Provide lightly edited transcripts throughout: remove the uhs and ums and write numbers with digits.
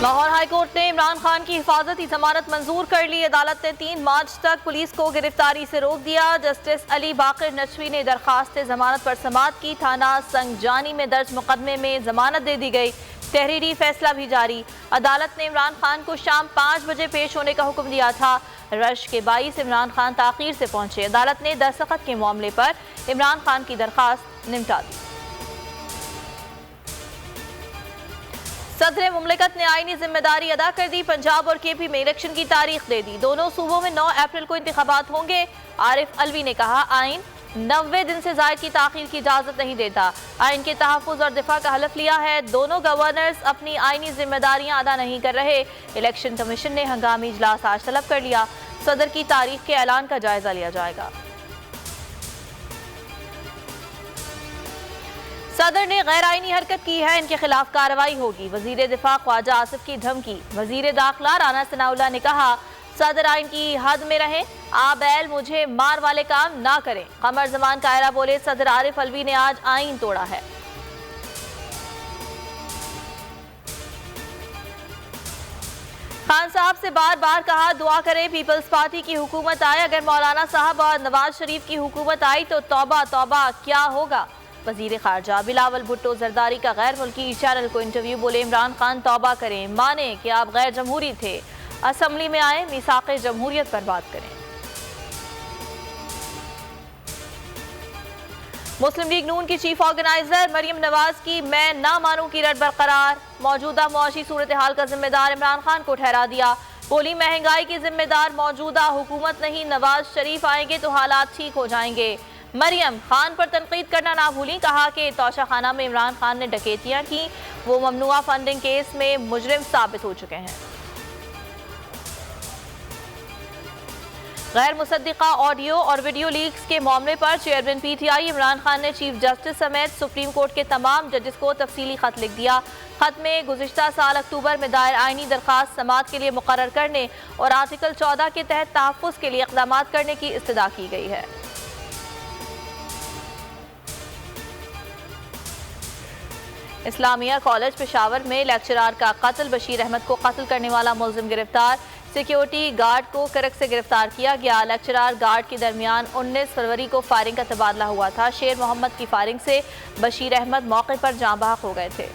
Lahore high court ने इमरान खान की हिफाजती जमानत मंजूर कर ली। अदालत ने 3 मार्च तक पुलिस को गिरफ्तारी से रोक दिया। जस्टिस अली बाकर नचवी ने दरखास्त जमानत पर समाअत की। थाना संगजानी में दर्ज मुकदमे में जमानत दे दी गई। तहरीरी फैसला भी जारी। अदालत ने इमरान खान को शाम 5 बजे पेश होने का हुक्म दिया था। रश के बाईस इमरान खान ताखीर से पहुंचे। अदालत ने दस्तखत के मामले पर इमरान खान की दरखास्त निपटा दी। सदर मुमलिकत ने आईनी जिम्मेदारी अदा कर दी। पंजाब और केपी में इलेक्शन की तारीख दे दी। दोनों सूबों में 9 अप्रैल को इंतखाबात होंगे। आरिफ अलवी ने कहा, आइन 90 दिन से ज़ायद की ताखीर की इजाज़त नहीं देता। आइन के तहफ़्फ़ुज़ और दिफा का हलफ लिया है। दोनों गवर्नर्स अपनी आईनी जिम्मेदारियां अदा नहीं कर रहे। इलेक्शन कमीशन ने हंगामी इजलास आज तलब कर लिया। सदर की तारीख के ऐलान का जायजा लिया जाएगा। सदर ने गैर आईनी हरकत की है, इनके खिलाफ कार्रवाई होगी। वजीर दिफा ख्वाजा आसिफ की धमकी। वजीर दाखिला राना सनाउल्लाह ने कहा, सदर आइन की हद में रहें, आबैल मुझे मार वाले काम ना करें। कमर जमान कायरा बोले, सदर आरिफ अलवी ने आज आइन तोड़ा है। खान साहब से बार बार कहा, दुआ करें पीपल्स पार्टी की हुकूमत आए। अगर मौलाना साहब और नवाज शरीफ की हुकूमत आई तो तौबा तौबा क्या होगा। वजीर खारजा बिलावल भुट्टो जरदारी का गैर मुल्की चैनल को इंटरव्यू। बोले, इमरान खान तौबा करें, माने कि आप गैर जमहूरी थे। असम्बली में आए, मिसाक़े जमहूरियत पर बात करें। मुस्लिम लीग नून की चीफ ऑर्गेनाइजर मरियम नवाज की मैं ना मानूं की रट बरकरार। मौजूदा मुआशी सूरत हाल का जिम्मेदार इमरान खान को ठहरा दिया। बोली, महंगाई की जिम्मेदार मौजूदा हुकूमत नहीं, नवाज शरीफ आएंगे तो हालात ठीक हो जाएंगे। मरियम खान पर तनकीद करना ना भूली। कहा कि तौशाखाना में इमरान खान ने डकैतियां की, वो ममनुआ फंडिंग केस में मुजरिम साबित हो चुके हैं। गैर मुसद्दिका ऑडियो और वीडियो लीक्स के मामले पर चेयरमैन पीटीआई इमरान खान ने चीफ जस्टिस समेत सुप्रीम कोर्ट के तमाम जजेस को तफसीली खत लिख दिया। खत में गुज़िश्ता साल अक्टूबर में दायर आईनी दरखास्त समाअत के लिए मुकर्रर करने और आर्टिकल 14 के तहत तहफ़्फ़ुज़ के लिए इक़दाम करने की इस्तदा की गई है। इस्लामिया कॉलेज पेशावर में लेक्चरार का कत्ल। बशीर अहमद को कत्ल करने वाला मुलजिम गिरफ्तार। सिक्योरिटी गार्ड को करक से गिरफ्तार किया गया। लेक्चरार गार्ड के दरमियान 19 फरवरी को फायरिंग का तबादला हुआ था। शेर मोहम्मद की फायरिंग से बशीर अहमद मौके पर जाँ बहक हो गए थे।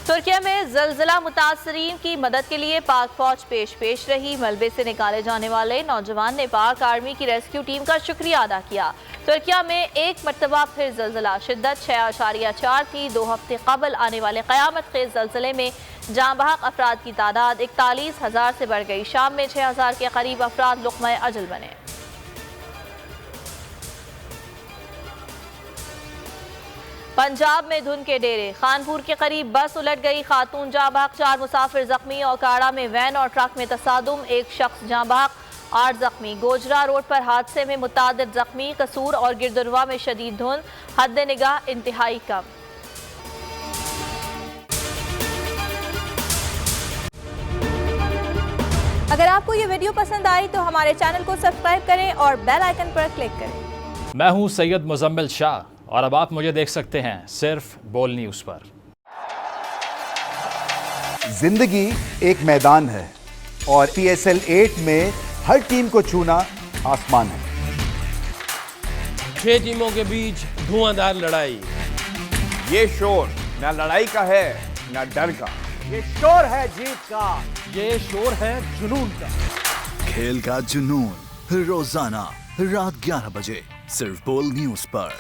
तुर्किया में ज़लज़ला मुतासरीन की मदद के लिए पाक फौज पेश रही। मलबे से निकाले जाने वाले नौजवान ने पाक आर्मी की रेस्क्यू टीम का शुक्रिया अदा किया। तुर्किया में एक मरतबा फिर ज़लज़ला। शिद्दत 6.4 थी। 2 हफ्ते कबल आने वाले क़यामत खेज़ ज़लज़ले में जाँ बहक अफराद की तादाद 41,000 से बढ़ गई। शाम में 6,000 के करीब अफराद लुक़्मा अजल बने। पंजाब में धुंध के डेरे। खानपुर के करीब बस उलट गई, खातून जाँ बहक, 4 मुसाफिर जख्मी। और काड़ा में वैन और ट्रक में तसादुम, 1 शख्स जाँ बहक, 8 जख्मी। गोजरा रोड पर हादसे में मुतादिद जख्मी। कसूर और गिरदुनवा में शदीद धुंध, हद निगाह इंतहाई कम। अगर आपको ये वीडियो पसंद आई तो हमारे चैनल को सब्सक्राइब करें और बेल आइकन पर क्लिक करें। मैं हूं सैयद मुजम्मिल शाह और अब आप मुझे देख सकते हैं सिर्फ बोल न्यूज़ पर। जिंदगी एक मैदान है और PSL 8 में हर टीम को छूना आसमान है। 6 टीमों के बीच धुआंधार लड़ाई। ये शोर न लड़ाई का है न डर का, ये शोर है जीत का, ये शोर है जुनून का। खेल का जुनून रोजाना रात 11 बजे सिर्फ बोल न्यूज़ पर।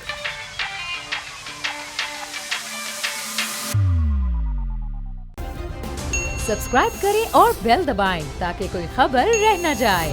सब्सक्राइब करें और बेल दबाएं ताकि कोई खबर रह न जाए।